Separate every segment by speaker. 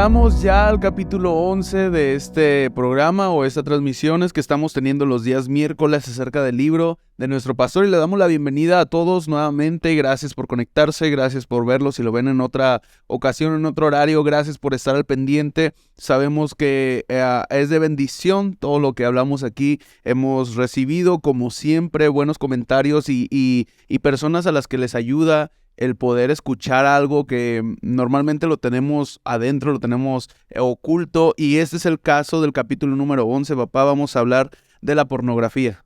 Speaker 1: Llegamos ya al capítulo 11 de este programa o estas transmisiones que estamos teniendo los días miércoles acerca del libro de nuestro pastor, y le damos la bienvenida a todos nuevamente. Gracias por conectarse, gracias por verlo. Si lo ven en otra ocasión, en otro horario, gracias por estar al pendiente. Sabemos que es de bendición todo lo que hablamos aquí. Hemos recibido, como siempre, buenos comentarios y personas a las que les ayuda el poder escuchar algo que normalmente lo tenemos adentro, lo tenemos oculto, y este es el caso del capítulo número 11, papá. Vamos a hablar de la pornografía.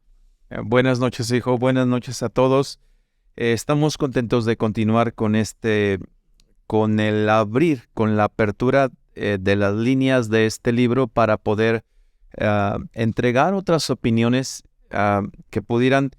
Speaker 2: Buenas noches, hijo. Buenas noches a todos. Estamos contentos de continuar con la apertura de las líneas de este libro para poder entregar otras opiniones que pudieran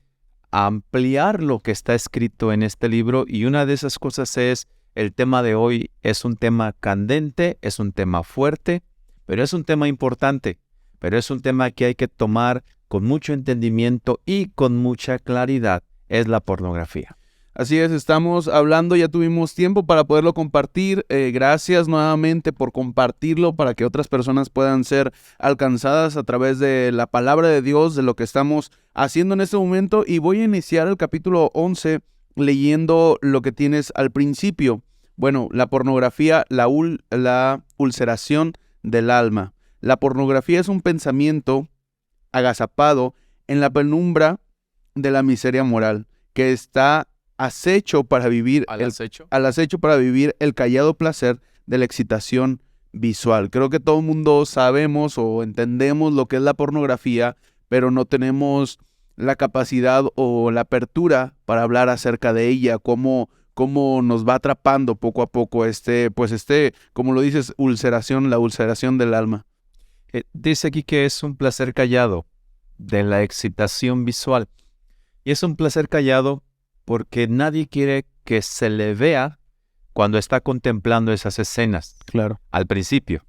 Speaker 2: ampliar lo que está escrito en este libro, y una de esas cosas es el tema de hoy. Es un tema candente, es un tema fuerte, pero es un tema importante, pero es un tema que hay que tomar con mucho entendimiento y con mucha claridad. Es la pornografía.
Speaker 1: Así es, estamos hablando, ya tuvimos tiempo para poderlo compartir. Gracias nuevamente por compartirlo para que otras personas puedan ser alcanzadas a través de la palabra de Dios, de lo que estamos haciendo en este momento. Y voy a iniciar el capítulo 11 leyendo lo que tienes al principio. Bueno, la pornografía, la ulceración del alma. La pornografía es un pensamiento agazapado en la penumbra de la miseria moral, que está al acecho para vivir el callado placer de la excitación visual. Creo que todo el mundo sabemos o entendemos lo que es la pornografía, pero no tenemos la capacidad o la apertura para hablar acerca de ella, cómo nos va atrapando poco a poco como lo dices, la ulceración del alma.
Speaker 2: Dice aquí que es un placer callado de la excitación visual. Y es un placer callado porque nadie quiere que se le vea cuando está contemplando esas escenas.
Speaker 1: Claro.
Speaker 2: Al principio.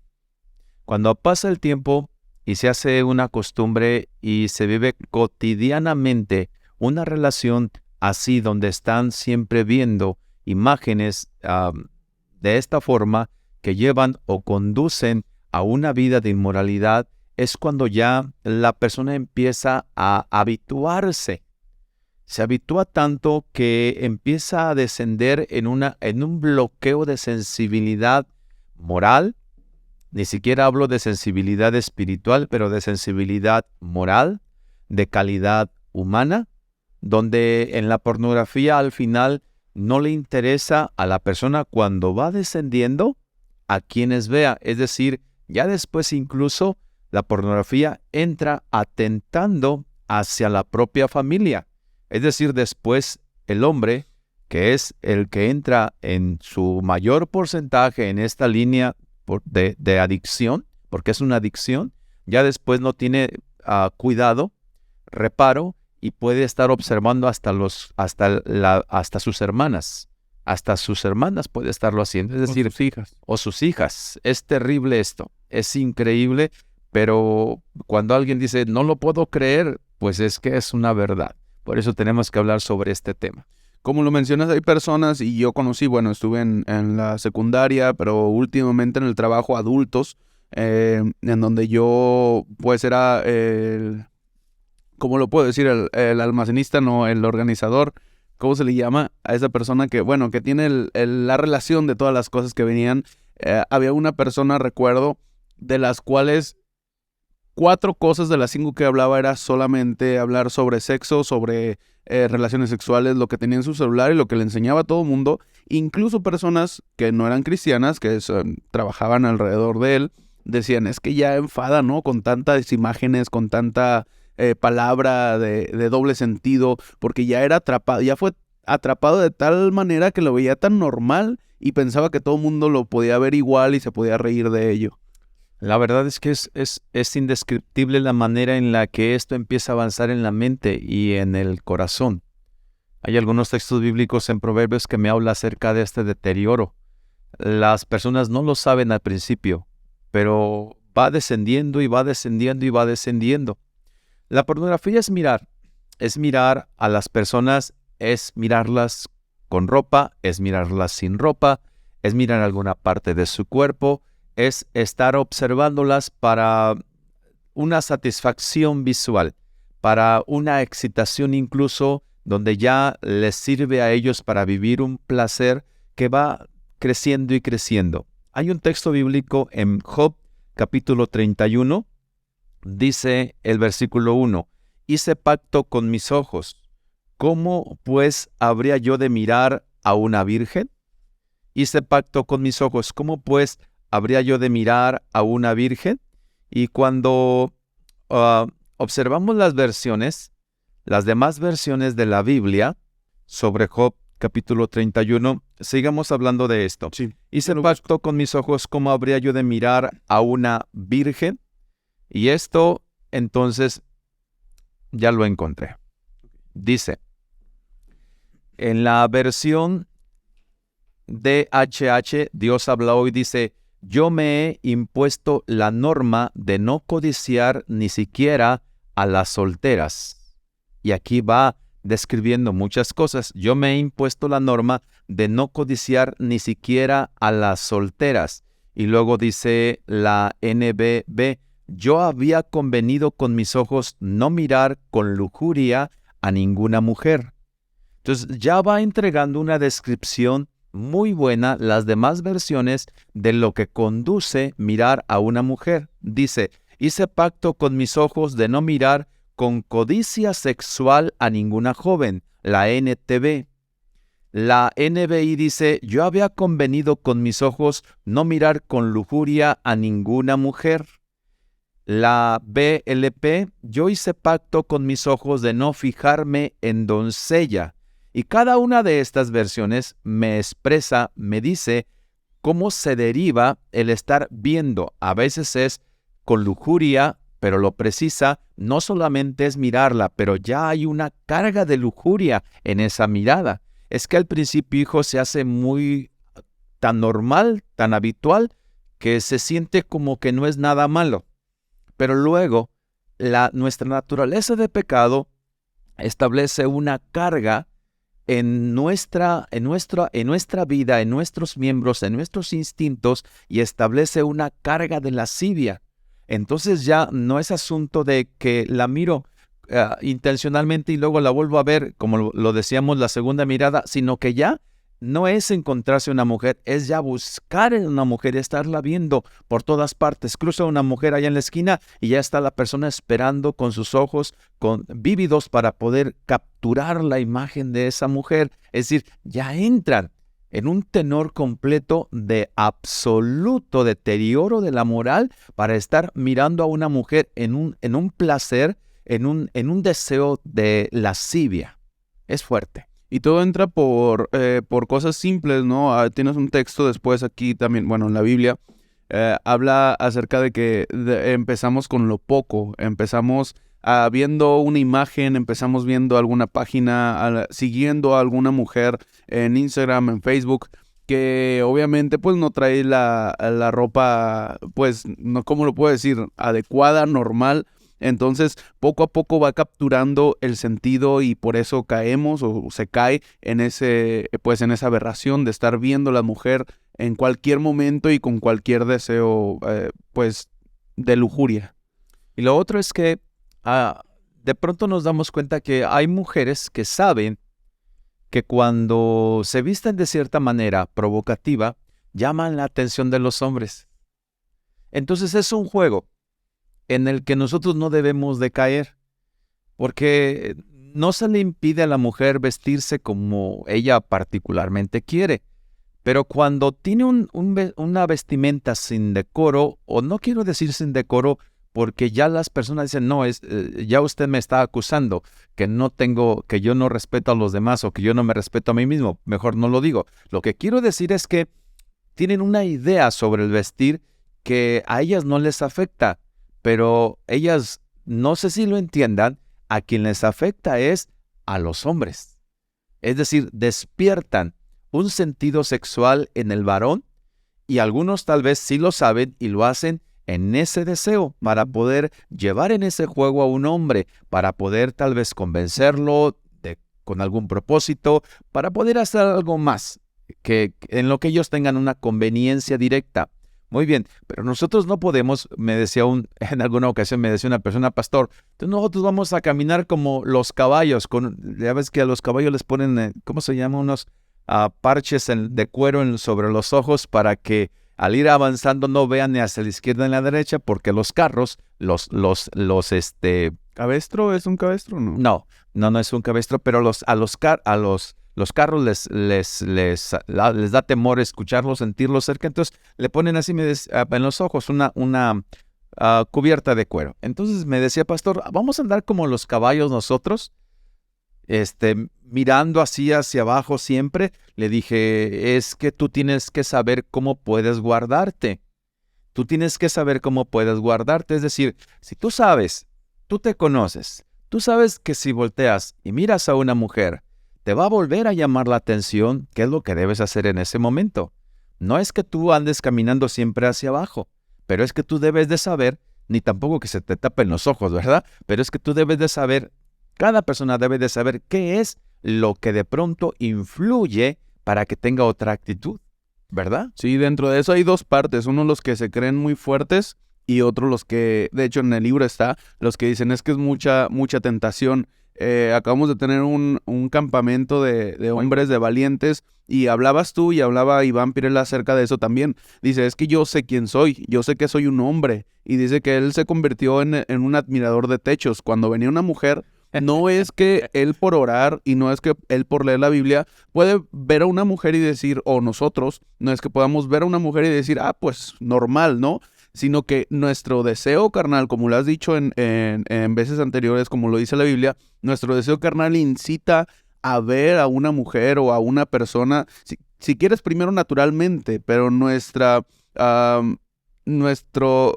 Speaker 2: Cuando pasa el tiempo y se hace una costumbre y se vive cotidianamente una relación así, donde están siempre viendo imágenes de esta forma que llevan o conducen a una vida de inmoralidad, es cuando ya la persona empieza a habituarse. Se habitúa tanto que empieza a descender en un bloqueo de sensibilidad moral. Ni siquiera hablo de sensibilidad espiritual, pero de sensibilidad moral, de calidad humana, donde en la pornografía al final no le interesa a la persona cuando va descendiendo a quienes vea. Es decir, ya después incluso la pornografía entra atentando hacia la propia familia. Es decir, después el hombre, que es el que entra en su mayor porcentaje en esta línea de adicción, porque es una adicción, ya después no tiene cuidado, reparo, y puede estar observando hasta sus hermanas. Hasta sus hermanas puede estarlo haciendo. Es decir, o sus hijas. Es terrible esto. Es increíble, pero cuando alguien dice, no lo puedo creer, pues es que es una verdad. Por eso tenemos que hablar sobre este tema.
Speaker 1: Como lo mencionas, hay personas, y yo conocí, estuve en la secundaria, pero últimamente en el trabajo, adultos, en donde yo pues era ¿cómo lo puedo decir? El almacenista, no el organizador. ¿Cómo se le llama a esa persona que tiene la relación de todas las cosas que venían? Había una persona, recuerdo, de las cuales 4 cosas de las 5 que hablaba era solamente hablar sobre sexo, sobre relaciones sexuales, lo que tenía en su celular y lo que le enseñaba a todo el mundo. Incluso personas que no eran cristianas, que trabajaban alrededor de él, decían, es que ya enfada, ¿no? Con tantas imágenes, con tanta palabra de doble sentido, porque ya fue atrapado de tal manera que lo veía tan normal y pensaba que todo el mundo lo podía ver igual y se podía reír de ello.
Speaker 2: La verdad es que es indescriptible la manera en la que esto empieza a avanzar en la mente y en el corazón. Hay algunos textos bíblicos en Proverbios que me hablan acerca de este deterioro. Las personas no lo saben al principio, pero va descendiendo y va descendiendo y va descendiendo. La pornografía es mirar a las personas, es mirarlas con ropa, es mirarlas sin ropa, es mirar alguna parte de su cuerpo, es estar observándolas para una satisfacción visual, para una excitación incluso donde ya les sirve a ellos para vivir un placer que va creciendo y creciendo. Hay un texto bíblico en Job, capítulo 31, dice el versículo 1, hice pacto con mis ojos, ¿cómo pues habría yo de mirar a una virgen? Hice pacto con mis ojos, ¿cómo pues habría yo de mirar a una virgen? Y cuando observamos las versiones, las demás versiones de la Biblia sobre Job capítulo 31, sigamos hablando de esto.
Speaker 1: Sí,
Speaker 2: hice pacto con mis ojos, ¿cómo habría yo de mirar a una virgen? Y esto, entonces, ya lo encontré. Dice, en la versión DHH, Dios habla hoy, dice, yo me he impuesto la norma de no codiciar ni siquiera a las solteras. Y aquí va describiendo muchas cosas. Yo me he impuesto la norma de no codiciar ni siquiera a las solteras. Y luego dice la NBB, yo había convenido con mis ojos no mirar con lujuria a ninguna mujer. Entonces ya va entregando una descripción muy buena las demás versiones de lo que conduce mirar a una mujer. Dice, hice pacto con mis ojos de no mirar con codicia sexual a ninguna joven, la NTV. La NBI dice, yo había convenido con mis ojos no mirar con lujuria a ninguna mujer. La BLP, yo hice pacto con mis ojos de no fijarme en doncella. Y cada una de estas versiones me expresa, me dice cómo se deriva el estar viendo. A veces es con lujuria, pero lo precisa, no solamente es mirarla, pero ya hay una carga de lujuria en esa mirada. Es que al principio, hijo, se hace muy tan normal, tan habitual, que se siente como que no es nada malo. Pero luego, nuestra naturaleza de pecado establece una carga en nuestra vida, en nuestros miembros, en nuestros instintos, y establece una carga de lascivia. Entonces ya no es asunto de que la miro intencionalmente y luego la vuelvo a ver, como lo decíamos, la segunda mirada, sino que ya no es encontrarse una mujer, es ya buscar en una mujer, estarla viendo por todas partes. Cruza una mujer allá en la esquina y ya está la persona esperando con sus ojos vívidos para poder capturar la imagen de esa mujer. Es decir, ya entran en un tenor completo de absoluto deterioro de la moral para estar mirando a una mujer en un placer, en un deseo de lascivia. Es fuerte.
Speaker 1: Y todo entra por cosas simples, ¿no? Tienes un texto después aquí también, bueno, en la Biblia, habla acerca de que empezamos con lo poco, empezamos viendo una imagen, empezamos viendo alguna página, siguiendo a alguna mujer en Instagram, en Facebook, que obviamente pues no trae la ropa, pues, no, ¿cómo lo puedo decir? Adecuada, normal. Entonces, poco a poco va capturando el sentido y por eso caemos o se cae en en esa aberración de estar viendo a la mujer en cualquier momento y con cualquier deseo, pues, de lujuria.
Speaker 2: Y lo otro es que de pronto nos damos cuenta que hay mujeres que saben que cuando se visten de cierta manera provocativa, llaman la atención de los hombres. Entonces es un juego en el que nosotros no debemos de caer, porque no se le impide a la mujer vestirse como ella particularmente quiere, pero cuando tiene una vestimenta sin decoro, o no quiero decir sin decoro, porque ya las personas dicen, no, ya usted me está acusando que yo no respeto a los demás o que yo no me respeto a mí mismo, mejor no lo digo. Lo que quiero decir es que tienen una idea sobre el vestir que a ellas no les afecta, pero ellas, no sé si lo entiendan, a quien les afecta es a los hombres. Es decir, despiertan un sentido sexual en el varón y algunos tal vez sí lo saben y lo hacen en ese deseo para poder llevar en ese juego a un hombre, para poder tal vez convencerlo con algún propósito, para poder hacer algo más, que en lo que ellos tengan una conveniencia directa. Muy bien, pero nosotros no podemos, me decía en alguna ocasión me decía una persona, pastor, entonces nosotros vamos a caminar como los caballos, ya ves que a los caballos les ponen, ¿cómo se llama? Unos parches de cuero sobre los ojos para que al ir avanzando no vean ni hacia la izquierda ni a la derecha, porque los carros,
Speaker 1: ¿Cabestro es un cabestro o no?
Speaker 2: No es un cabestro, pero los carros les da temor escucharlos, sentirlos cerca, entonces le ponen así en los ojos una cubierta de cuero. Entonces me decía, pastor, vamos a andar como los caballos nosotros, mirando así hacia abajo siempre. Le dije, es que tú tienes que saber cómo puedes guardarte. Tú tienes que saber cómo puedes guardarte. Es decir, si tú sabes, tú te conoces, tú sabes que si volteas y miras a una mujer, te va a volver a llamar la atención. ¿Qué es lo que debes hacer en ese momento? No es que tú andes caminando siempre hacia abajo, pero es que tú debes de saber, ni tampoco que se te tapen los ojos, ¿verdad? Pero es que tú debes de saber, cada persona debe de saber qué es lo que de pronto influye para que tenga otra actitud, ¿verdad?
Speaker 1: Sí, dentro de eso hay dos partes. Uno, los que se creen muy fuertes, y otro, los que, de hecho en el libro está, los que dicen es que es mucha tentación. Acabamos de tener un campamento de hombres, de valientes, y hablabas tú y hablaba Iván Pirela acerca de eso también. Dice, es que yo sé quién soy, yo sé que soy un hombre. Y dice que él se convirtió en un admirador de techos. Cuando venía una mujer, no es que él por orar y no es que él por leer la Biblia puede ver a una mujer y decir, o nosotros, no es que podamos ver a una mujer y decir, pues normal, ¿no? Sino que nuestro deseo carnal, como lo has dicho en veces anteriores, como lo dice la Biblia, nuestro deseo carnal incita a ver a una mujer o a una persona, si quieres primero naturalmente, pero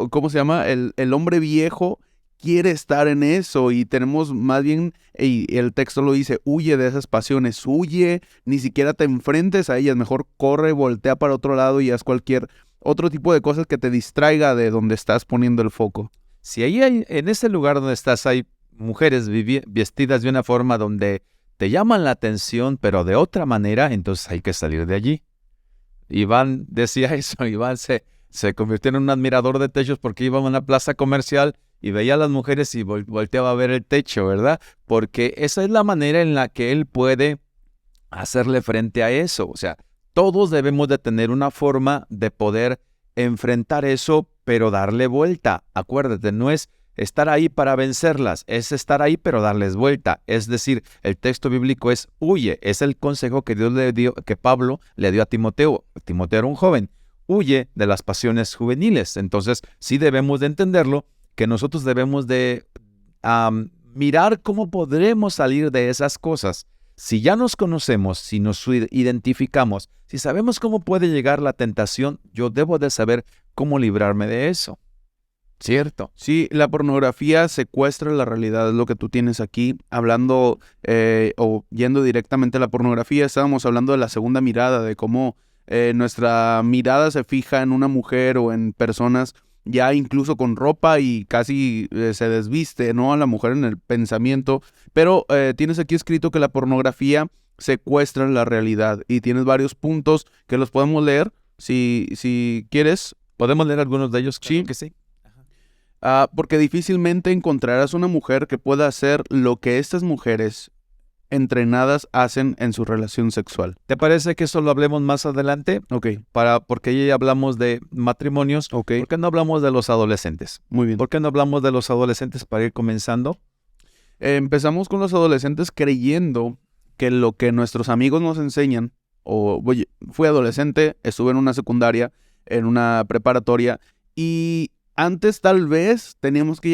Speaker 1: ¿cómo se llama? El hombre viejo quiere estar en eso y tenemos más bien, y el texto lo dice, huye de esas pasiones, huye, ni siquiera te enfrentes a ellas, mejor corre, voltea para otro lado y haz cualquier otro tipo de cosas que te distraiga de donde estás poniendo el foco.
Speaker 2: Si ahí en ese lugar donde estás hay mujeres vestidas de una forma donde te llaman la atención, pero de otra manera, entonces hay que salir de allí. Iván decía eso, Iván se convirtió en un admirador de techos porque iba a una plaza comercial y veía a las mujeres y volteaba a ver el techo, ¿verdad? Porque esa es la manera en la que él puede hacerle frente a eso. O sea, todos debemos de tener una forma de poder enfrentar eso, pero darle vuelta. Acuérdate, no es estar ahí para vencerlas, es estar ahí pero darles vuelta. Es decir, el texto bíblico es huye, es el consejo que Dios le dio, que Pablo le dio a Timoteo. Timoteo era un joven, huye de las pasiones juveniles. Entonces, sí debemos de entenderlo, que nosotros debemos de mirar cómo podremos salir de esas cosas. Si ya nos conocemos, si nos identificamos, si sabemos cómo puede llegar la tentación, yo debo de saber cómo librarme de eso. ¿Cierto?
Speaker 1: Sí, la pornografía secuestra la realidad, es lo que tú tienes aquí. Hablando o yendo directamente a la pornografía, estábamos hablando de la segunda mirada, de cómo nuestra mirada se fija en una mujer o en personas ya incluso con ropa y casi se desviste, ¿no? A la mujer en el pensamiento. Pero tienes aquí escrito que la pornografía secuestra la realidad y tienes varios puntos que los podemos leer si quieres.
Speaker 2: ¿Podemos leer algunos de ellos?
Speaker 1: Sí.
Speaker 2: Claro que sí.
Speaker 1: Porque difícilmente encontrarás una mujer que pueda hacer lo que estas mujeres entrenadas hacen en su relación sexual.
Speaker 2: ¿Te parece que eso lo hablemos más adelante?
Speaker 1: Ok.
Speaker 2: Porque ya hablamos de matrimonios.
Speaker 1: Ok.
Speaker 2: ¿Por qué no hablamos de los adolescentes?
Speaker 1: Muy bien.
Speaker 2: ¿Por qué no hablamos de los adolescentes para ir comenzando?
Speaker 1: Empezamos con los adolescentes creyendo que lo que nuestros amigos nos enseñan, fui adolescente, estuve en una secundaria, en una preparatoria, y antes tal vez tenían que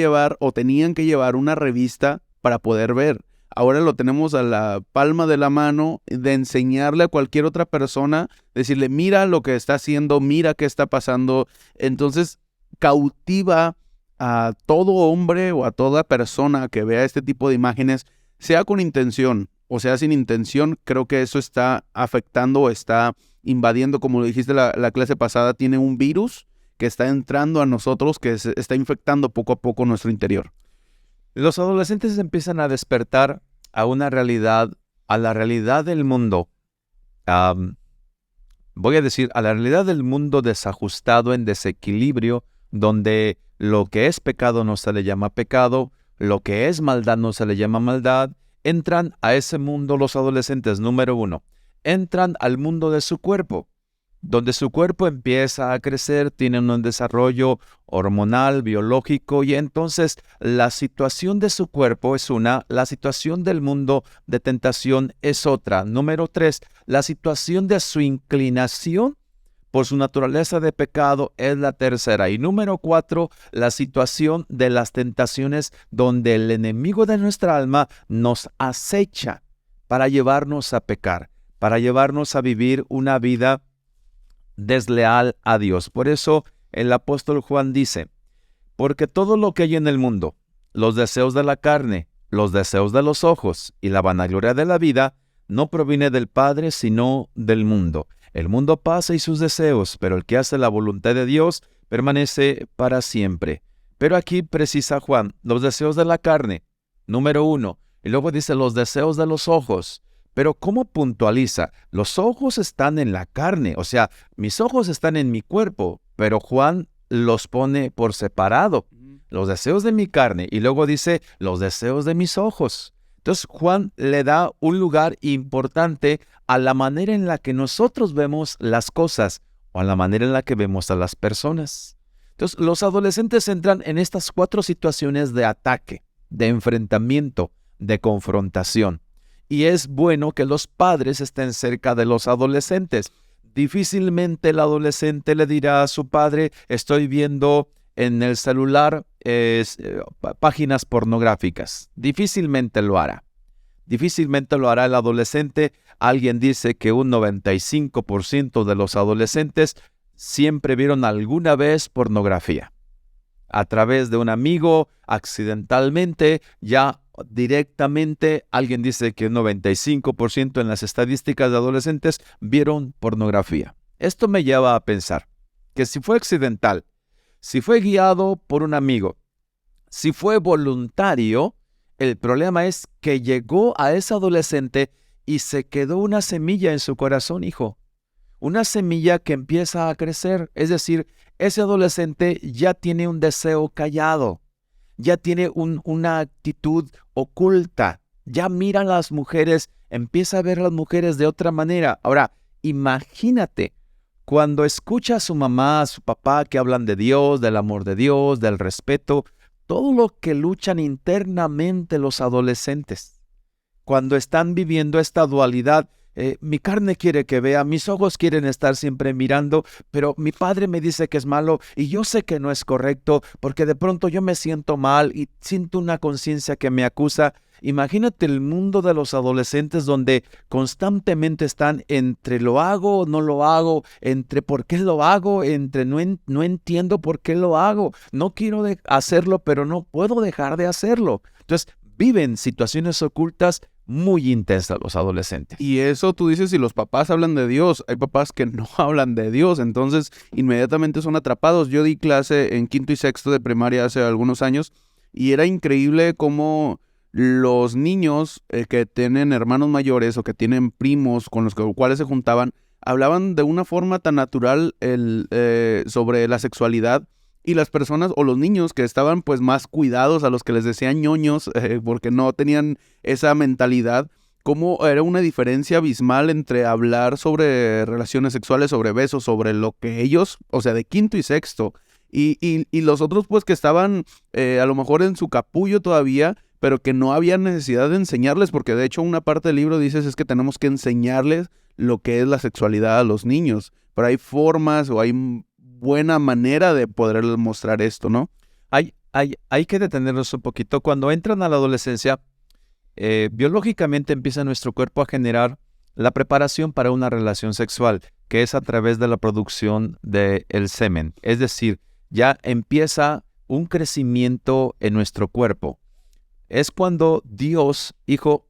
Speaker 1: llevar una revista para poder ver. Ahora lo tenemos a la palma de la mano, de enseñarle a cualquier otra persona, decirle, mira lo que está haciendo, mira qué está pasando. Entonces cautiva a todo hombre o a toda persona que vea este tipo de imágenes, sea con intención o sea sin intención. Creo que eso está afectando o está invadiendo, como lo dijiste la clase pasada, tiene un virus que está entrando a nosotros, que está infectando poco a poco nuestro interior.
Speaker 2: Los adolescentes empiezan a despertar a una realidad, a la realidad del mundo voy a decir, a la realidad del mundo desajustado, en desequilibrio, donde lo que es pecado no se le llama pecado, lo que es maldad no se le llama maldad, entran a ese mundo los adolescentes, número uno. Entran al mundo de su cuerpo, donde su cuerpo empieza a crecer, tienen un desarrollo hormonal, biológico, y entonces la situación de su cuerpo es una, la situación del mundo de tentación es otra. Número tres, la situación de su inclinación por su naturaleza de pecado es la tercera. Y número cuatro, la situación de las tentaciones donde el enemigo de nuestra alma nos acecha para llevarnos a pecar, para llevarnos a vivir una vida desleal a Dios. Por eso el apóstol Juan dice, porque todo lo que hay en el mundo, los deseos de la carne, los deseos de los ojos y la vanagloria de la vida, no proviene del Padre, sino del mundo. El mundo pasa y sus deseos, pero el que hace la voluntad de Dios permanece para siempre. Pero aquí precisa Juan, los deseos de la carne, número uno, y luego dice los deseos de los ojos. Pero ¿cómo puntualiza? Los ojos están en la carne, o sea, mis ojos están en mi cuerpo, pero Juan los pone por separado. Los deseos de mi carne, y luego dice los deseos de mis ojos. Entonces Juan le da un lugar importante a la manera en la que nosotros vemos las cosas o a la manera en la que vemos a las personas. Entonces los adolescentes entran en estas cuatro situaciones de ataque, de enfrentamiento, de confrontación. Y es bueno que los padres estén cerca de los adolescentes. Difícilmente el adolescente le dirá a su padre, estoy viendo en el celular páginas pornográficas. Difícilmente lo hará. Difícilmente lo hará el adolescente. Alguien dice que un 95% de los adolescentes siempre vieron alguna vez pornografía. A través de un amigo, accidentalmente, ya directamente, alguien dice que un 95% en las estadísticas de adolescentes vieron pornografía. Esto me lleva a pensar que si fue accidental, si fue guiado por un amigo, si fue voluntario, el problema es que llegó a ese adolescente y se quedó una semilla en su corazón, hijo. Una semilla que empieza a crecer. Es decir, ese adolescente ya tiene un deseo callado, ya tiene una actitud oculta, ya mira a las mujeres, empieza a ver a las mujeres de otra manera. Ahora, imagínate, cuando escucha a su mamá, a su papá que hablan de Dios, del amor de Dios, del respeto, todo lo que luchan internamente los adolescentes, cuando están viviendo esta dualidad. Mi carne quiere que vea, mis ojos quieren estar siempre mirando, pero mi padre me dice que es malo y yo sé que no es correcto porque de pronto yo me siento mal y siento una conciencia que me acusa. Imagínate el mundo de los adolescentes donde constantemente están entre lo hago o no lo hago, entre por qué lo hago, entre no entiendo por qué lo hago, no quiero hacerlo pero no puedo dejar de hacerlo. Entonces viven situaciones ocultas muy intensas los adolescentes.
Speaker 1: Y eso tú dices, si los papás hablan de Dios, hay papás que no hablan de Dios, entonces inmediatamente son atrapados. Yo di clase en quinto y sexto de primaria hace algunos años y era increíble cómo los niños que tienen hermanos mayores o que tienen primos con los cuales se juntaban, hablaban de una forma tan natural sobre la sexualidad. Y las personas o los niños que estaban pues más cuidados, a los que les decían ñoños porque no tenían esa mentalidad, cómo era una diferencia abismal entre hablar sobre relaciones sexuales, sobre besos, sobre lo que ellos, o sea, de quinto y sexto, y los otros pues que estaban a lo mejor en su capullo todavía, pero que no había necesidad de enseñarles, porque de hecho una parte del libro dices es que tenemos que enseñarles lo que es la sexualidad a los niños, pero hay formas o hay buena manera de poder mostrar esto, ¿no?
Speaker 2: Hay que detenernos un poquito. Cuando entran a la adolescencia, biológicamente empieza nuestro cuerpo a generar la preparación para una relación sexual, que es a través de la producción del semen. Es decir, ya empieza un crecimiento en nuestro cuerpo. Es cuando Dios, hijo,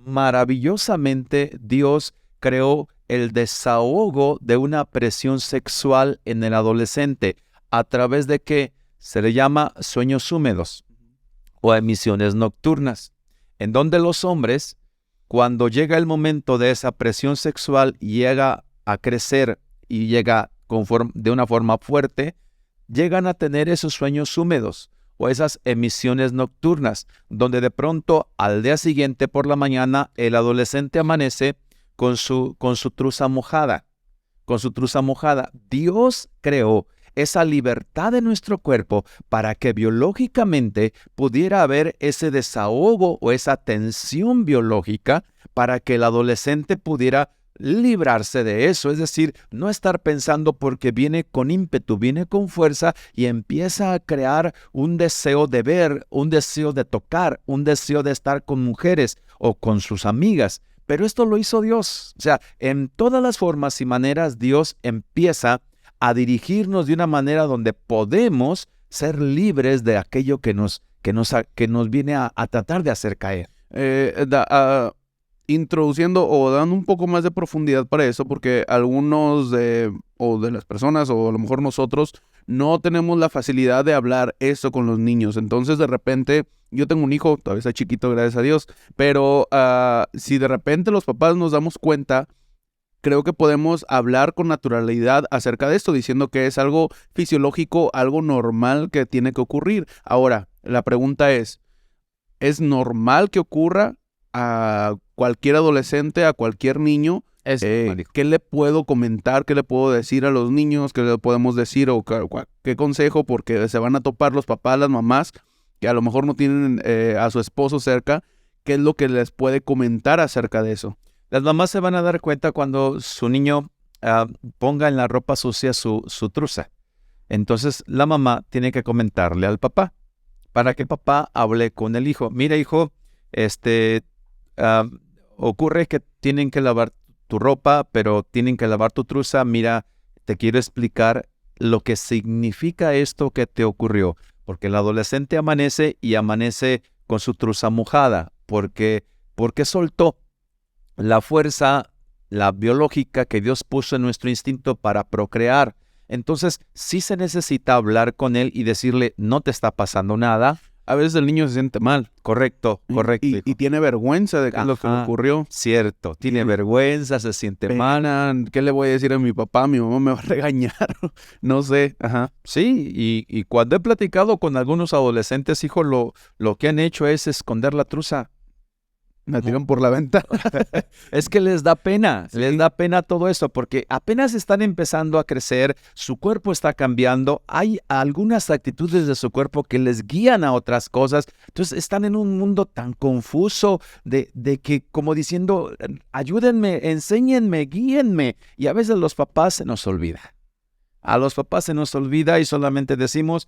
Speaker 2: maravillosamente Dios creó el desahogo de una presión sexual en el adolescente, a través de que se le llama sueños húmedos o emisiones nocturnas, en donde los hombres, cuando llega el momento de esa presión sexual, llega a crecer y llega de una forma fuerte, llegan a tener esos sueños húmedos o esas emisiones nocturnas, donde de pronto al día siguiente por la mañana el adolescente amanece con su truza mojada. Dios creó esa libertad de nuestro cuerpo para que biológicamente pudiera haber ese desahogo o esa tensión biológica para que el adolescente pudiera librarse de eso, es decir, no estar pensando porque viene con ímpetu, viene con fuerza y empieza a crear un deseo de ver, un deseo de tocar, un deseo de estar con mujeres o con sus amigas. Pero esto lo hizo Dios. O sea, en todas las formas y maneras Dios empieza a dirigirnos de una manera donde podemos ser libres de aquello que nos viene a tratar de hacer caer.
Speaker 1: Introduciendo o dando un poco más de profundidad para eso, porque algunos de las personas, o a lo mejor nosotros, no tenemos la facilidad de hablar eso con los niños. Entonces, de repente, yo tengo un hijo, todavía está chiquito, gracias a Dios, pero si de repente los papás nos damos cuenta, creo que podemos hablar con naturalidad acerca de esto, diciendo que es algo fisiológico, algo normal que tiene que ocurrir. Ahora, la pregunta ¿es normal que ocurra a cualquier adolescente, a cualquier niño? ¿Qué le puedo comentar? ¿Qué le puedo decir a los niños? ¿Qué le podemos decir? ¿O qué consejo? Porque se van a topar los papás, las mamás, que a lo mejor no tienen a su esposo cerca. ¿Qué es lo que les puede comentar acerca de eso?
Speaker 2: Las mamás se van a dar cuenta cuando su niño ponga en la ropa sucia su truza. Entonces la mamá tiene que comentarle al papá para que el papá hable con el hijo. Mira, hijo, ocurre que tienen que lavar tu ropa, pero tienen que lavar tu truza. Mira, te quiero explicar lo que significa esto que te ocurrió. Porque el adolescente amanece con su truza mojada. Porque soltó la fuerza, la biológica que Dios puso en nuestro instinto para procrear. Entonces, sí se necesita hablar con él y decirle, no te está pasando nada.
Speaker 1: A veces el niño se siente mal.
Speaker 2: Correcto.
Speaker 1: Y tiene vergüenza de lo que le ocurrió.
Speaker 2: Cierto, tiene vergüenza, se siente mal.
Speaker 1: ¿Qué le voy a decir a mi papá? Mi mamá me va a regañar. No sé. Ajá.
Speaker 2: Sí, y cuando he platicado con algunos adolescentes, hijo, lo que han hecho es esconder la truza.
Speaker 1: Me tiran por la ventana.
Speaker 2: Es que les da pena, les da pena todo eso, porque apenas están empezando a crecer, su cuerpo está cambiando, hay algunas actitudes de su cuerpo que les guían a otras cosas, entonces están en un mundo tan confuso de que como diciendo, ayúdenme, enséñenme, guíenme, y a veces los papás se nos olvida. A los papás se nos olvida y solamente decimos,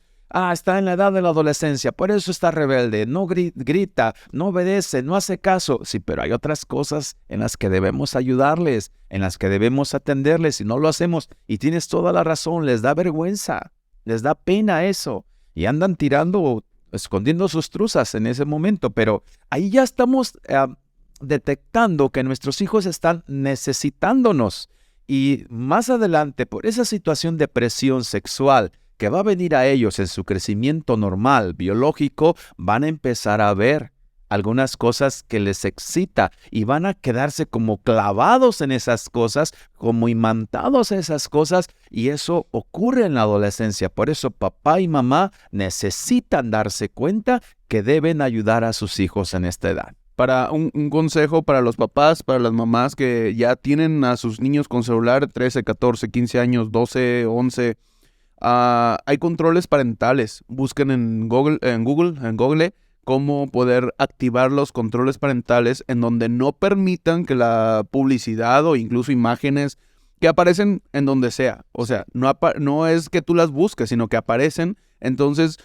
Speaker 2: está en la edad de la adolescencia, por eso está rebelde, no grita, no obedece, no hace caso. Sí, pero hay otras cosas en las que debemos ayudarles, en las que debemos atenderles y no lo hacemos. Y tienes toda la razón, les da vergüenza, les da pena eso. Y andan tirando, escondiendo sus truzas en ese momento, pero ahí ya estamos detectando que nuestros hijos están necesitándonos. Y más adelante, por esa situación de presión sexual que va a venir a ellos en su crecimiento normal, biológico, van a empezar a ver algunas cosas que les excita y van a quedarse como clavados en esas cosas, como imantados a esas cosas, y eso ocurre en la adolescencia. Por eso papá y mamá necesitan darse cuenta que deben ayudar a sus hijos en esta edad.
Speaker 1: Para un consejo para los papás, para las mamás que ya tienen a sus niños con celular, 13, 14, 15 años, 12, 11, hay controles parentales. Busquen en Google, cómo poder activar los controles parentales en donde no permitan que la publicidad o incluso imágenes que aparecen en donde sea. O sea, no es que tú las busques, sino que aparecen. Entonces,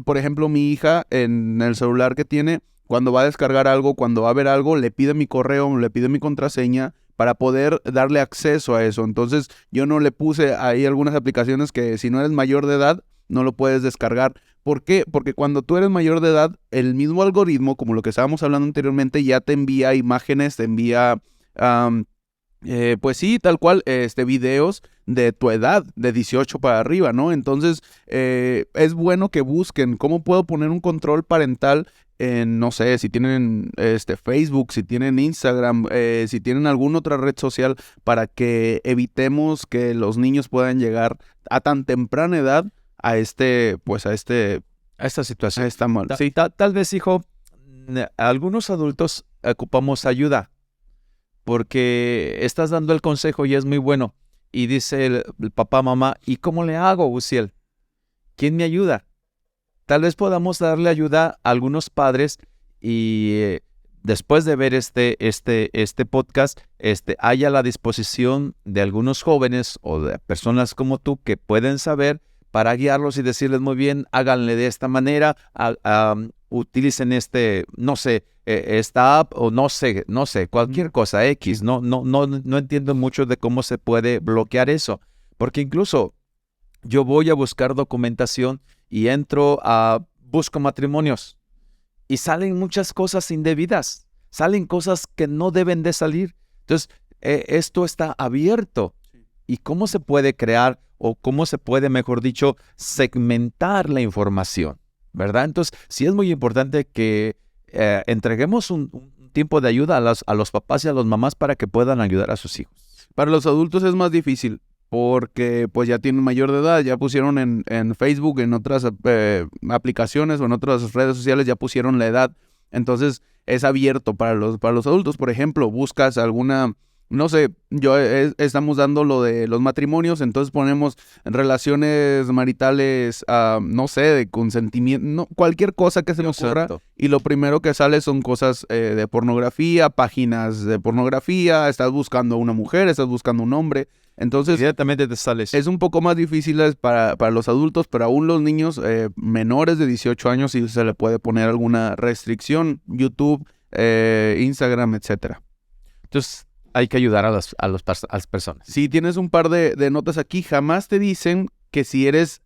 Speaker 1: por ejemplo, mi hija en el celular que tiene, cuando va a descargar algo, cuando va a ver algo, le pide mi correo, le pide mi contraseña para poder darle acceso a eso. Entonces, yo no le puse ahí algunas aplicaciones que si no eres mayor de edad, no lo puedes descargar. ¿Por qué? Porque cuando tú eres mayor de edad, el mismo algoritmo, como lo que estábamos hablando anteriormente, ya te envía imágenes, te envía, pues sí, tal cual, videos de tu edad, de 18 para arriba, ¿no? Entonces, es bueno que busquen cómo puedo poner un control parental no sé, si tienen Facebook, si tienen Instagram, si tienen alguna otra red social, para que evitemos que los niños puedan llegar a tan temprana edad a
Speaker 2: A esta situación.
Speaker 1: sí.
Speaker 2: Tal vez, hijo, algunos adultos ocupamos ayuda porque estás dando el consejo y es muy bueno. Y dice el papá, mamá, ¿y cómo le hago, Uziel? ¿Quién me ayuda? Tal vez podamos darle ayuda a algunos padres y después de ver este podcast, haya la disposición de algunos jóvenes o de personas como tú que pueden saber para guiarlos y decirles muy bien, háganle de esta manera, utilicen no sé, esta app o no sé, cualquier cosa X. No entiendo mucho de cómo se puede bloquear eso, porque incluso yo voy a buscar documentación y busco matrimonios y salen muchas cosas indebidas, salen cosas que no deben de salir. Entonces, esto está abierto. ¿Y cómo se puede crear o cómo se puede, mejor dicho, segmentar la información? ¿Verdad? Entonces, sí es muy importante que entreguemos un tiempo de ayuda a los papás y a las mamás para que puedan ayudar a sus hijos.
Speaker 1: Para los adultos es más difícil porque pues ya tienen mayor de edad, ya pusieron en Facebook, en otras aplicaciones o en otras redes sociales, ya pusieron la edad. Entonces es abierto para los adultos. Por ejemplo, buscas alguna, no sé, estamos dando lo de los matrimonios, entonces ponemos relaciones maritales, no sé, de consentimiento, cualquier cosa que se me ocurra.
Speaker 2: Exacto.
Speaker 1: Y lo primero que sale son cosas de pornografía, páginas de pornografía, estás buscando a una mujer, estás buscando a un hombre. Entonces,
Speaker 2: Inmediatamente te sales.
Speaker 1: es un poco más difícil para los adultos, pero aún los niños menores de 18 años sí se le puede poner alguna restricción, YouTube, Instagram, etcétera.
Speaker 2: Entonces, hay que ayudar a las personas.
Speaker 1: Si tienes un par de notas aquí, jamás te dicen que si eres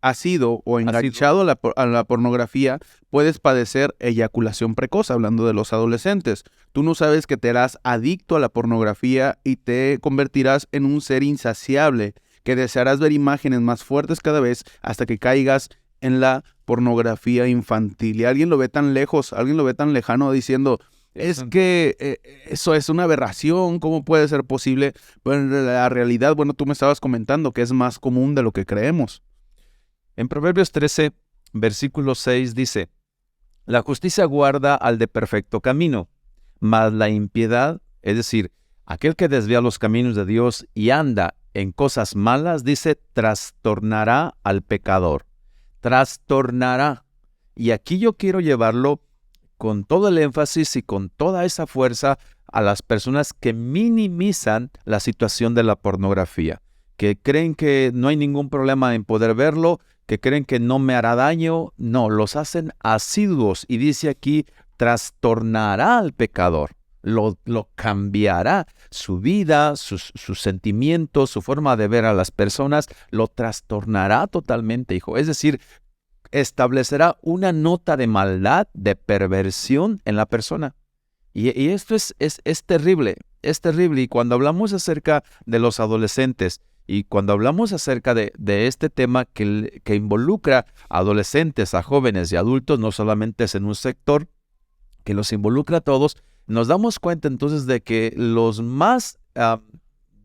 Speaker 1: asido o enganchado a la pornografía, puedes padecer eyaculación precoz, hablando de los adolescentes. Tú no sabes que te harás adicto a la pornografía y te convertirás en un ser insaciable, que desearás ver imágenes más fuertes cada vez hasta que caigas en la pornografía infantil. Y alguien lo ve tan lejos, alguien lo ve tan lejano diciendo, es que eso es una aberración, ¿cómo puede ser posible? Pero en la realidad, bueno, tú me estabas comentando que es más común de lo que creemos.
Speaker 2: En Proverbios 13, versículo 6 dice, la justicia guarda al de perfecto camino, mas la impiedad, es decir, aquel que desvía los caminos de Dios y anda en cosas malas, dice, trastornará al pecador. Trastornará. Y aquí yo quiero llevarlo con todo el énfasis y con toda esa fuerza a las personas que minimizan la situación de la pornografía, que creen que no hay ningún problema en poder verlo, que creen que no me hará daño. No, los hacen asiduos. Y dice aquí, trastornará al pecador. Lo cambiará. Su vida, sus sentimientos, su forma de ver a las personas, lo trastornará totalmente, hijo. Es decir, establecerá una nota de maldad, de perversión en la persona. Y esto es terrible, es terrible. Y cuando hablamos acerca de los adolescentes, y cuando hablamos acerca de este tema que involucra a adolescentes, a jóvenes y adultos, no solamente es en un sector, que los involucra a todos, nos damos cuenta entonces de que los más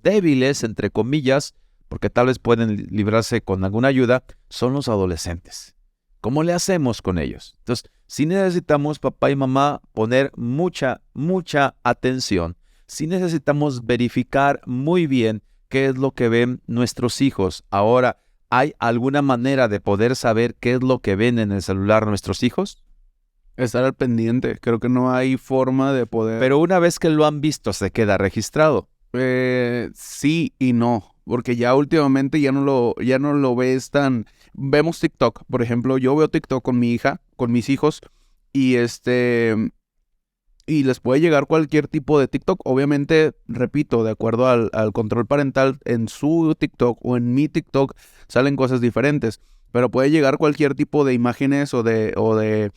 Speaker 2: débiles, entre comillas, porque tal vez pueden librarse con alguna ayuda, son los adolescentes. ¿Cómo le hacemos con ellos? Entonces, sí necesitamos, papá y mamá, poner mucha atención. Sí necesitamos verificar muy bien qué es lo que ven nuestros hijos. Ahora, ¿hay alguna manera de poder saber qué es lo que ven en el celular nuestros hijos?
Speaker 1: Estar al pendiente. Creo que no hay forma de poder...
Speaker 2: Pero una vez que lo han visto, ¿se queda registrado?
Speaker 1: Sí y no. Porque ya últimamente ya no lo ves tan... Vemos TikTok, por ejemplo. Yo veo TikTok con mi hija, con mis hijos. Y y les puede llegar cualquier tipo de TikTok. Obviamente, repito, de acuerdo al control parental, en su TikTok o en mi TikTok salen cosas diferentes. Pero puede llegar cualquier tipo de imágenes o de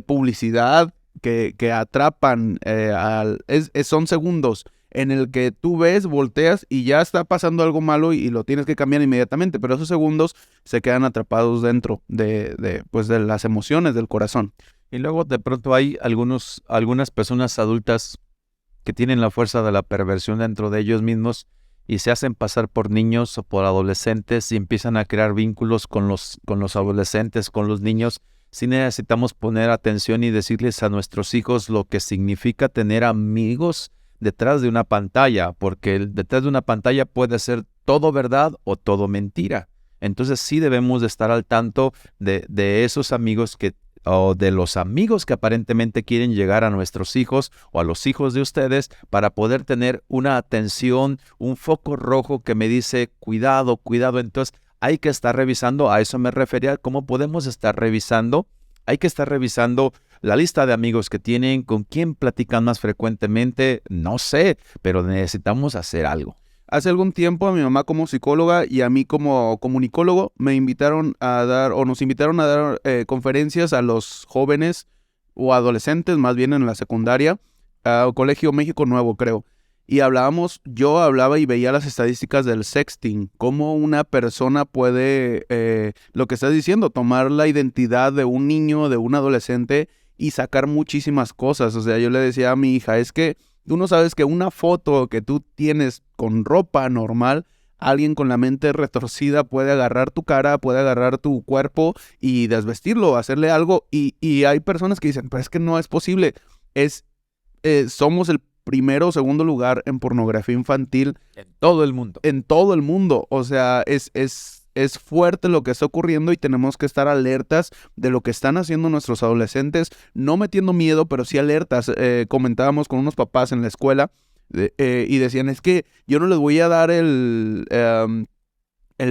Speaker 1: publicidad que atrapan. Son segundos en el que tú ves, volteas y ya está pasando algo malo y lo tienes que cambiar inmediatamente. Pero esos segundos se quedan atrapados dentro de las emociones del corazón.
Speaker 2: Y luego de pronto hay algunas personas adultas que tienen la fuerza de la perversión dentro de ellos mismos y se hacen pasar por niños o por adolescentes y empiezan a crear vínculos con los adolescentes, con los niños. Sí necesitamos poner atención y decirles a nuestros hijos lo que significa tener amigos detrás de una pantalla, porque detrás de una pantalla puede ser todo verdad o todo mentira. Entonces sí debemos de estar al tanto de esos amigos o de los amigos que aparentemente quieren llegar a nuestros hijos o a los hijos de ustedes para poder tener una atención, un foco rojo que me dice cuidado, cuidado. Entonces hay que estar revisando, a eso me refería, cómo podemos estar revisando. Hay que estar revisando la lista de amigos que tienen, con quién platican más frecuentemente, no sé, pero necesitamos hacer algo.
Speaker 1: Hace algún tiempo a mi mamá como psicóloga y a mí como comunicólogo nos invitaron a dar conferencias a los jóvenes o adolescentes, más bien en la secundaria, a Colegio México Nuevo, creo. Y yo hablaba y veía las estadísticas del sexting, cómo una persona puede, lo que estás diciendo, tomar la identidad de un niño, de un adolescente y sacar muchísimas cosas. O sea, yo le decía a mi hija, es que tú no sabes que una foto que tú tienes con ropa normal, alguien con la mente retorcida puede agarrar tu cara, puede agarrar tu cuerpo y desvestirlo, hacerle algo. Y hay personas que dicen, pero es que no es posible. Somos el primero o segundo lugar en pornografía infantil
Speaker 2: En todo el mundo.
Speaker 1: en todo el mundo. O sea, es fuerte lo que está ocurriendo y tenemos que estar alertas de lo que están haciendo nuestros adolescentes, no metiendo miedo, pero sí alertas. Comentábamos con unos papás en la escuela y decían, es que yo no les voy a dar el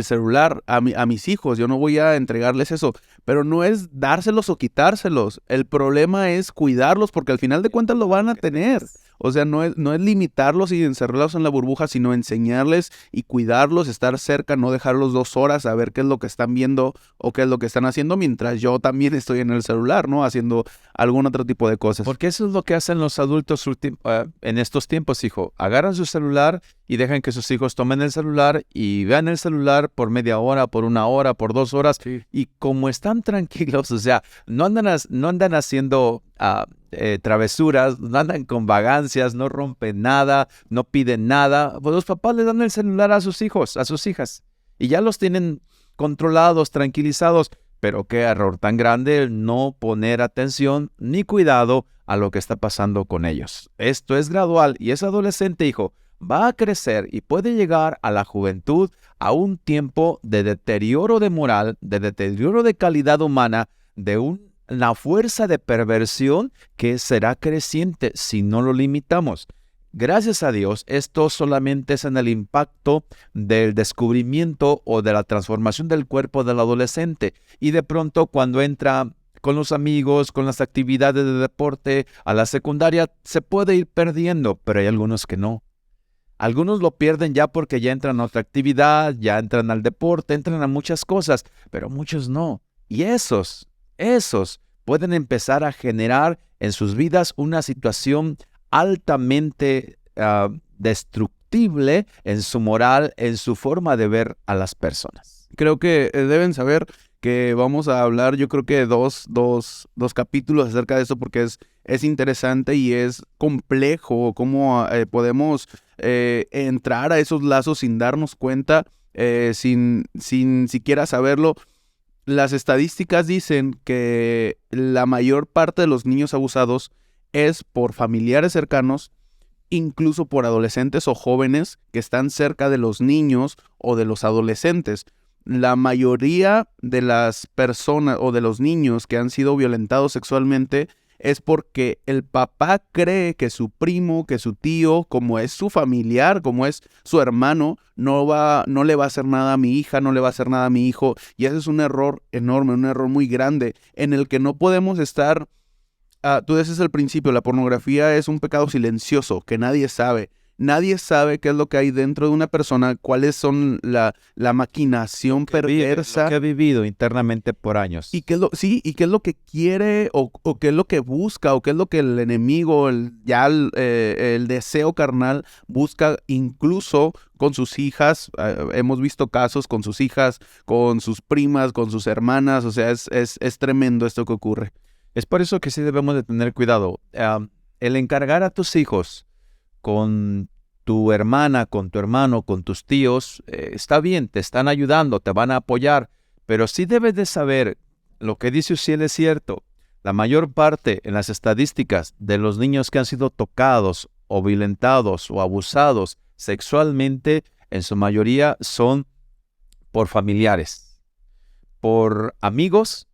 Speaker 1: celular a mis hijos, yo no voy a entregarles eso, pero no es dárselos o quitárselos, el problema es cuidarlos porque al final de cuentas lo van a tener. O sea, no es limitarlos y encerrarlos en la burbuja, sino enseñarles y cuidarlos, estar cerca, no dejarlos 2 horas a ver qué es lo que están viendo o qué es lo que están haciendo, mientras yo también estoy en el celular, ¿no? Haciendo algún otro tipo de cosas.
Speaker 2: Porque eso es lo que hacen los adultos en estos tiempos, hijo. Agarran su celular y dejan que sus hijos tomen el celular y vean el celular por media hora, por 1 hora, por 2 horas.
Speaker 1: Sí.
Speaker 2: Y como están tranquilos, o sea, no andan haciendo travesuras, no andan con vagancias, no rompen nada, no piden nada. Pues los papás le dan el celular a sus hijos, a sus hijas. Y ya los tienen controlados, tranquilizados. Pero qué error tan grande el no poner atención ni cuidado a lo que está pasando con ellos. Esto es gradual y ese adolescente, hijo, va a crecer y puede llegar a la juventud a un tiempo de deterioro de moral, de deterioro de calidad humana, de una fuerza de perversión que será creciente si no lo limitamos. Gracias a Dios, esto solamente es en el impacto del descubrimiento o de la transformación del cuerpo del adolescente. Y de pronto cuando entra con los amigos, con las actividades de deporte, a la secundaria, se puede ir perdiendo, pero hay algunos que no. Algunos lo pierden ya porque ya entran a otra actividad, ya entran al deporte, entran a muchas cosas, pero muchos no. Y esos pueden empezar a generar en sus vidas una situación altamente destructible en su moral, en su forma de ver a las personas.
Speaker 1: Creo que deben saber que vamos a hablar, yo creo que dos capítulos acerca de eso porque es interesante y es complejo cómo podemos entrar a esos lazos sin darnos cuenta, sin siquiera saberlo. Las estadísticas dicen que la mayor parte de los niños abusados es por familiares cercanos, incluso por adolescentes o jóvenes que están cerca de los niños o de los adolescentes. La mayoría de las personas o de los niños que han sido violentados sexualmente es porque el papá cree que su primo, que su tío, como es su familiar, como es su hermano, no le va a hacer nada a mi hija, no le va a hacer nada a mi hijo. Y ese es un error enorme, un error muy grande en el que no podemos estar. Tú dices al principio, la pornografía es un pecado silencioso que nadie sabe. Nadie sabe qué es lo que hay dentro de una persona, cuáles son la maquinación perversa.
Speaker 2: Lo que ha vivido internamente por años.
Speaker 1: Y qué es lo que quiere o qué es lo que busca o qué es lo que el enemigo, el deseo carnal busca incluso con sus hijas. Hemos visto casos con sus hijas, con sus primas, con sus hermanas. O sea, es tremendo esto que ocurre.
Speaker 2: Es por eso que sí debemos de tener cuidado. El encargar a tus hijos con tu hermana, con tu hermano, con tus tíos, está bien, te están ayudando, te van a apoyar, pero sí debes de saber, lo que dice Uziel es cierto. La mayor parte en las estadísticas de los niños que han sido tocados o violentados o abusados sexualmente, en su mayoría son por familiares, por amigos,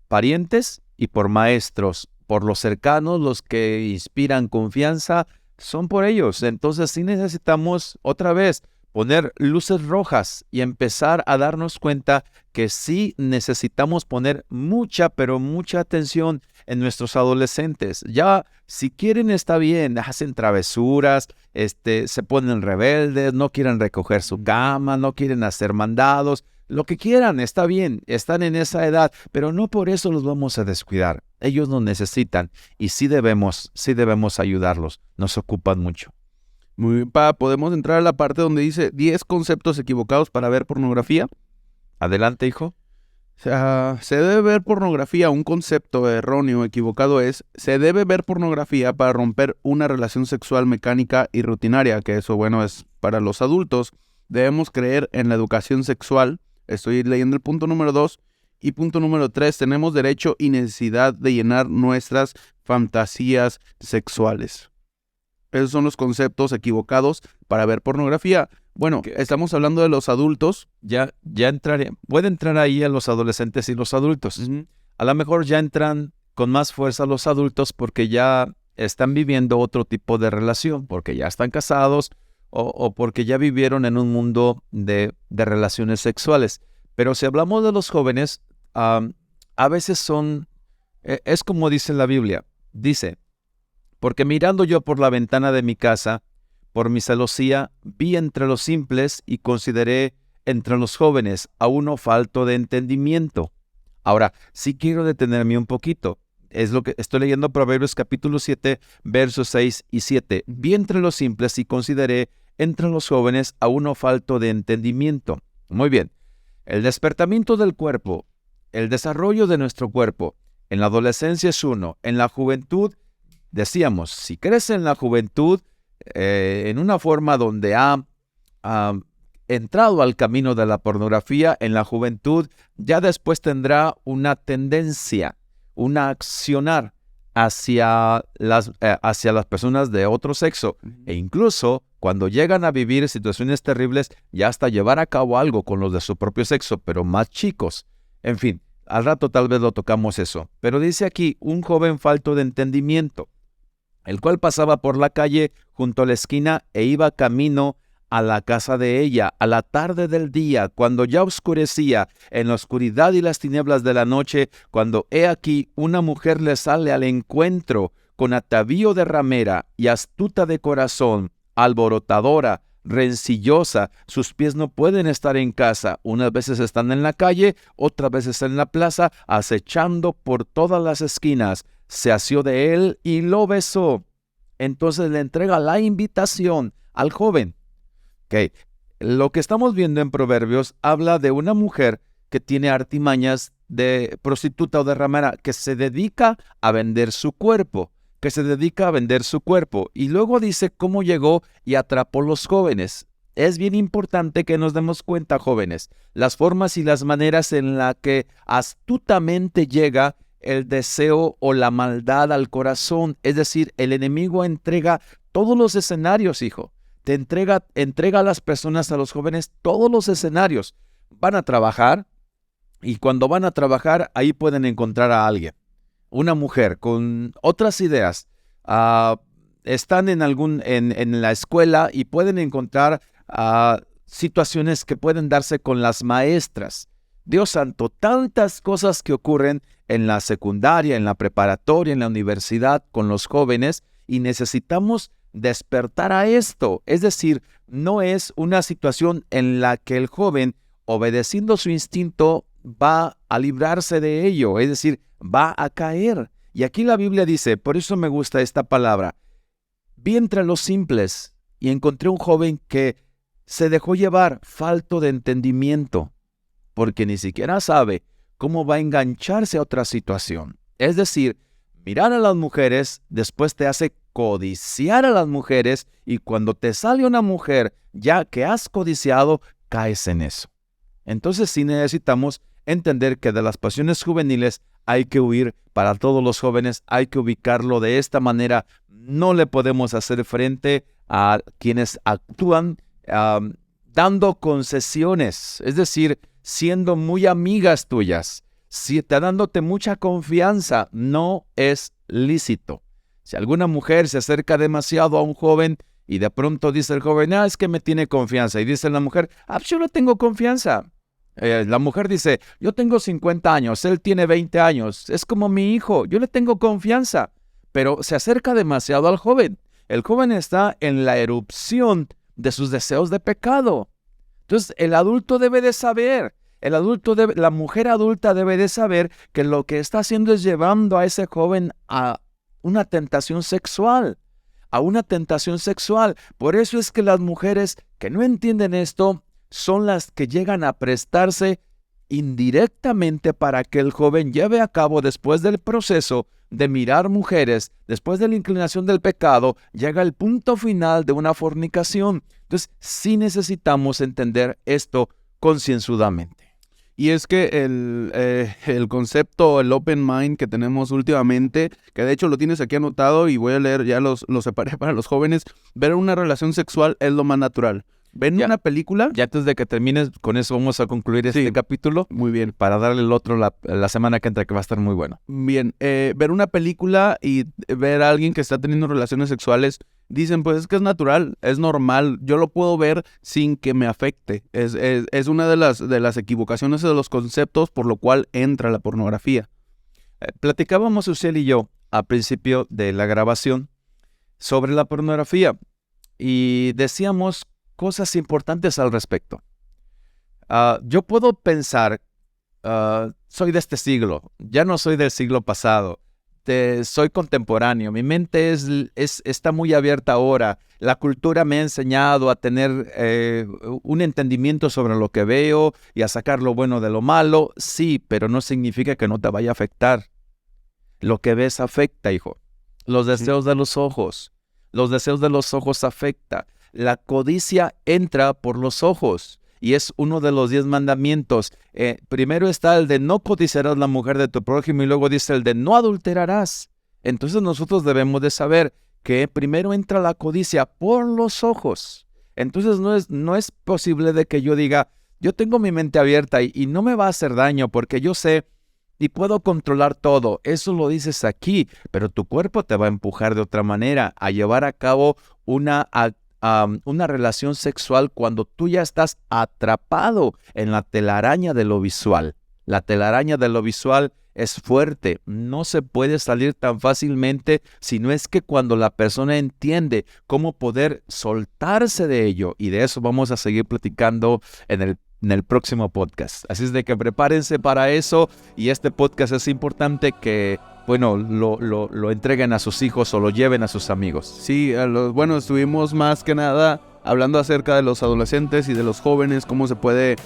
Speaker 2: parientes y por maestros, por los cercanos, los que inspiran confianza, son por ellos. Entonces sí necesitamos otra vez poner luces rojas y empezar a darnos cuenta que sí necesitamos poner mucha, pero mucha atención en nuestros adolescentes. Ya, si quieren está bien, hacen travesuras, se ponen rebeldes, no quieren recoger su cama, no quieren hacer mandados. Lo que quieran, está bien, están en esa edad, pero no por eso los vamos a descuidar. Ellos nos necesitan y sí debemos ayudarlos. Nos ocupan mucho.
Speaker 1: Muy bien, podemos entrar a la parte donde dice 10 conceptos equivocados para ver pornografía.
Speaker 2: Adelante, hijo.
Speaker 1: O sea, se debe ver pornografía, un concepto erróneo, equivocado es, se debe ver pornografía para romper una relación sexual mecánica y rutinaria, que eso, bueno, es para los adultos. Debemos creer en la educación sexual. Estoy leyendo el punto número 2. Y punto número 3, tenemos derecho y necesidad de llenar nuestras fantasías sexuales. Esos son los conceptos equivocados para ver pornografía. Bueno, estamos hablando de los adultos.
Speaker 2: Ya puede entrar ahí a los adolescentes y los adultos.
Speaker 1: Uh-huh.
Speaker 2: A lo mejor ya entran con más fuerza los adultos porque ya están viviendo otro tipo de relación, porque ya están casados o porque ya vivieron en un mundo de relaciones sexuales. Pero si hablamos de los jóvenes, a veces es como dice la Biblia, dice, porque mirando yo por la ventana de mi casa, por mi celosía, vi entre los simples y consideré entre los jóvenes a uno falto de entendimiento. Ahora, sí quiero detenerme un poquito. Es lo que estoy leyendo Proverbios capítulo 7, versos 6 y 7. Vi entre los simples y consideré entre los jóvenes a uno falto de entendimiento. Muy bien. El despertamiento del cuerpo, el desarrollo de nuestro cuerpo, en la adolescencia es uno, en la juventud, decíamos, si crece en la juventud, en una forma donde ha entrado al camino de la pornografía, en la juventud, ya después tendrá una tendencia, una accionar hacia las personas de otro sexo. E incluso cuando llegan a vivir situaciones terribles, ya hasta llevar a cabo algo con los de su propio sexo, pero más chicos. En fin, al rato tal vez lo tocamos eso. Pero dice aquí, un joven falto de entendimiento, el cual pasaba por la calle junto a la esquina e iba camino a la casa de ella, a la tarde del día, cuando ya oscurecía, en la oscuridad y las tinieblas de la noche, cuando he aquí una mujer le sale al encuentro con atavío de ramera y astuta de corazón, alborotadora, rencillosa, sus pies no pueden estar en casa, unas veces están en la calle, otras veces en la plaza, acechando por todas las esquinas. Se asió de él y lo besó. Entonces le entrega la invitación al joven. Okay. Lo que estamos viendo en Proverbios habla de una mujer que tiene artimañas de prostituta o de ramera, que se dedica a vender su cuerpo, y luego dice cómo llegó y atrapó los jóvenes. Es bien importante que nos demos cuenta, jóvenes, las formas y las maneras en las que astutamente llega el deseo o la maldad al corazón. Es decir, el enemigo entrega todos los escenarios, hijo. Te entrega a las personas, a los jóvenes, todos los escenarios. Van a trabajar y cuando van a trabajar, ahí pueden encontrar a alguien. Una mujer con otras ideas. Están en la escuela y pueden encontrar situaciones que pueden darse con las maestras. Dios santo, tantas cosas que ocurren en la secundaria, en la preparatoria, en la universidad, con los jóvenes, y necesitamos despertar a esto. Es decir, no es una situación en la que el joven, obedeciendo su instinto, va a librarse de ello, es decir, va a caer. Y aquí la Biblia dice, por eso me gusta esta palabra, vi entre los simples y encontré un joven que se dejó llevar, falto de entendimiento, porque ni siquiera sabe cómo va a engancharse a otra situación. Es decir, mirar a las mujeres después te hace codiciar a las mujeres y cuando te sale una mujer ya que has codiciado, caes en eso. Entonces sí necesitamos entender que de las pasiones juveniles hay que huir. Para todos los jóvenes hay que ubicarlo de esta manera. No le podemos hacer frente a quienes actúan dando concesiones, es decir, siendo muy amigas tuyas, dándote mucha confianza. No es lícito. Si alguna mujer se acerca demasiado a un joven y de pronto dice el joven, es que me tiene confianza, y dice la mujer, yo no tengo confianza. La mujer dice, yo tengo 50 años, él tiene 20 años, es como mi hijo, yo le tengo confianza. Pero se acerca demasiado al joven. El joven está en la erupción de sus deseos de pecado. Entonces, el adulto debe de saber, la mujer adulta debe de saber que lo que está haciendo es llevando a ese joven a una tentación sexual, Por eso es que las mujeres que no entienden esto son las que llegan a prestarse indirectamente para que el joven lleve a cabo, después del proceso de mirar mujeres, después de la inclinación del pecado, llega el punto final de una fornicación. Entonces, sí necesitamos entender esto concienzudamente.
Speaker 1: Y es que el concepto, el open mind que tenemos últimamente, que de hecho lo tienes aquí anotado y voy a leer, ya lo separé para los jóvenes, ver una relación sexual es lo más natural. ¿Ven una película?
Speaker 2: Ya antes de que termines, con eso vamos a concluir este capítulo.
Speaker 1: Muy bien.
Speaker 2: Para darle el otro la semana que entra, que va a estar muy bueno.
Speaker 1: Bien, ver una película y ver a alguien que está teniendo relaciones sexuales, dicen, pues es que es natural, es normal, yo lo puedo ver sin que me afecte. Es una de las equivocaciones de los conceptos por lo cual entra la pornografía.
Speaker 2: Platicábamos Uciel y yo al principio de la grabación sobre la pornografía y decíamos cosas importantes al respecto. Yo puedo pensar, soy de este siglo, ya no soy del siglo pasado, soy contemporáneo, mi mente está muy abierta ahora, la cultura me ha enseñado a tener un entendimiento sobre lo que veo y a sacar lo bueno de lo malo, sí, pero no significa que no te vaya a afectar. Lo que ves afecta, hijo. Los deseos de los ojos afecta. La codicia entra por los ojos y es uno de los 10 mandamientos. Primero está el de no codiciarás la mujer de tu prójimo y luego dice el de no adulterarás. Entonces nosotros debemos de saber que primero entra la codicia por los ojos. Entonces no es posible de que yo diga, yo tengo mi mente abierta y no me va a hacer daño porque yo sé y puedo controlar todo. Eso lo dices aquí, pero tu cuerpo te va a empujar de otra manera a llevar a cabo una relación sexual cuando tú ya estás atrapado en la telaraña de lo visual. La telaraña de lo visual es fuerte, no se puede salir tan fácilmente, sino es que cuando la persona entiende cómo poder soltarse de ello, y de eso vamos a seguir platicando en el próximo podcast. Así es de que prepárense para eso, y este podcast es importante que lo entreguen a sus hijos o lo lleven a sus amigos.
Speaker 1: Sí, estuvimos más que nada hablando acerca de los adolescentes y de los jóvenes, cómo se puede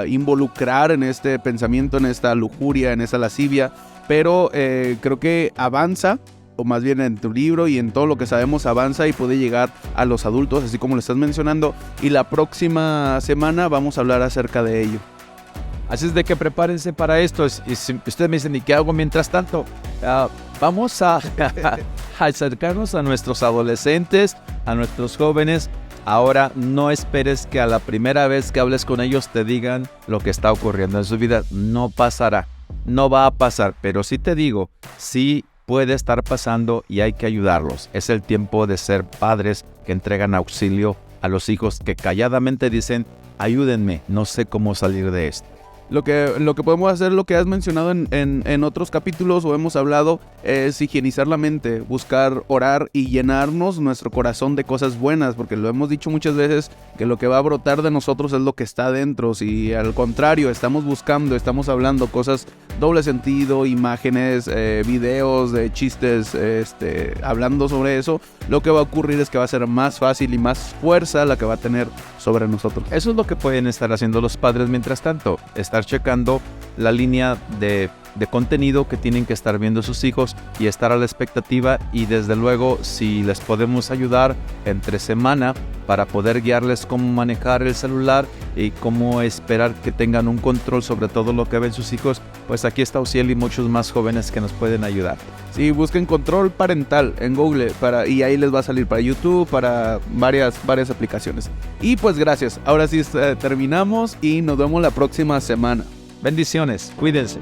Speaker 1: involucrar en este pensamiento, en esta lujuria, en esa lascivia, pero creo que avanza, o más bien en tu libro y en todo lo que sabemos avanza y puede llegar a los adultos, así como lo estás mencionando, y la próxima semana vamos a hablar acerca de ello.
Speaker 2: Así es de que prepárense para esto. Y si ustedes me dicen, ¿y qué hago mientras tanto? Vamos a acercarnos a nuestros adolescentes, a nuestros jóvenes. Ahora no esperes que a la primera vez que hables con ellos te digan lo que está ocurriendo en su vida. No pasará, no va a pasar. Pero sí te digo, sí puede estar pasando y hay que ayudarlos. Es el tiempo de ser padres que entregan auxilio a los hijos que calladamente dicen, ayúdenme, no sé cómo salir de esto.
Speaker 1: Lo que podemos hacer, lo que has mencionado en otros capítulos o hemos hablado, es higienizar la mente, buscar orar y llenarnos nuestro corazón de cosas buenas, porque lo hemos dicho muchas veces que lo que va a brotar de nosotros es lo que está dentro. Si al contrario estamos hablando cosas doble sentido, imágenes, videos de chistes, hablando sobre eso, lo que va a ocurrir es que va a ser más fácil y más fuerza la que va a tener sobre nosotros.
Speaker 2: Eso es lo que pueden estar haciendo los padres mientras tanto, estar checando la línea de de contenido que tienen que estar viendo sus hijos y estar a la expectativa, y desde luego si les podemos ayudar entre semana para poder guiarles cómo manejar el celular y cómo esperar que tengan un control sobre todo lo que ven sus hijos, pues aquí está Uziel y muchos más jóvenes que nos pueden ayudar.
Speaker 1: Sí, busquen control parental en Google y ahí les va a salir para YouTube, para varias aplicaciones. Y pues gracias, ahora sí terminamos y nos vemos la próxima semana.
Speaker 2: Bendiciones, cuídense.